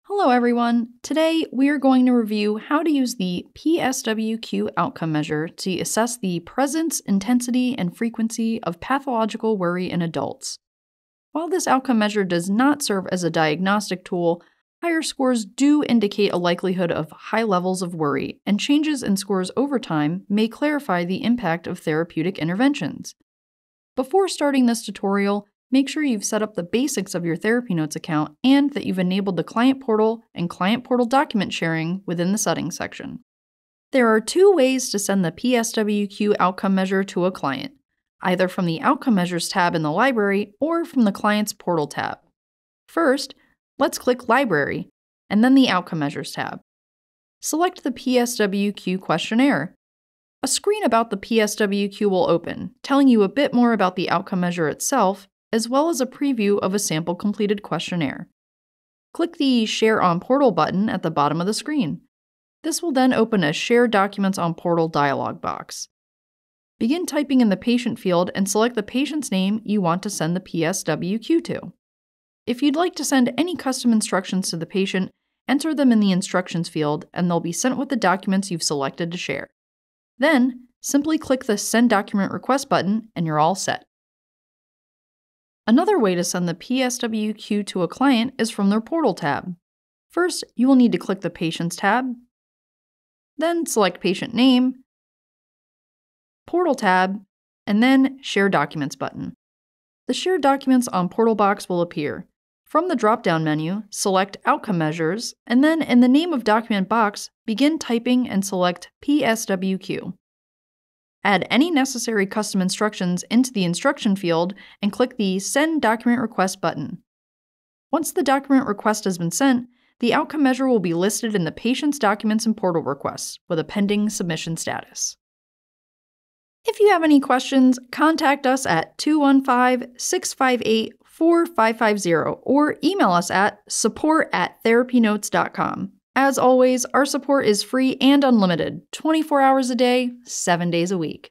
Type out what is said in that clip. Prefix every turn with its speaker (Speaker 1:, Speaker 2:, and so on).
Speaker 1: Hello everyone! Today we are going to review how to use the PSWQ outcome measure to assess the presence, intensity, and frequency of pathological worry in adults. While this outcome measure does not serve as a diagnostic tool, higher scores do indicate a likelihood of high levels of worry, and changes in scores over time may clarify the impact of therapeutic interventions. Before starting this tutorial, make sure you've set up the basics of your TherapyNotes account and that you've enabled the Client Portal and Client Portal document sharing within the Settings section. There are two ways to send the PSWQ outcome measure to a client, either from the Outcome Measures tab in the library or from the Client's Portal tab. First, let's click Library, and then the Outcome Measures tab. Select the PSWQ questionnaire. A screen about the PSWQ will open, telling you a bit more about the outcome measure itself, as well as a preview of a sample completed questionnaire. Click the Share on Portal button at the bottom of the screen. This will then open a Share Documents on Portal dialog box. Begin typing in the patient field and select the patient's name you want to send the PSWQ to. If you'd like to send any custom instructions to the patient, enter them in the Instructions field and they'll be sent with the documents you've selected to share. Then, simply click the Send Document Request button and you're all set. Another way to send the PSWQ to a client is from their Portal tab. First, you will need to click the Patients tab, then select Patient Name, Portal tab, and then Share Documents button. The Share Documents on Portal box will appear. From the drop-down menu, select Outcome Measures, and then in the Name of Document box, begin typing and select PSWQ. Add any necessary custom instructions into the Instruction field and click the Send Document Request button. Once the document request has been sent, the outcome measure will be listed in the patient's documents and portal requests with a pending submission status. If you have any questions, contact us at 215-658-4550 or email us at support@therapynotes.com. As always, our support is free and unlimited, 24 hours a day, 7 days a week.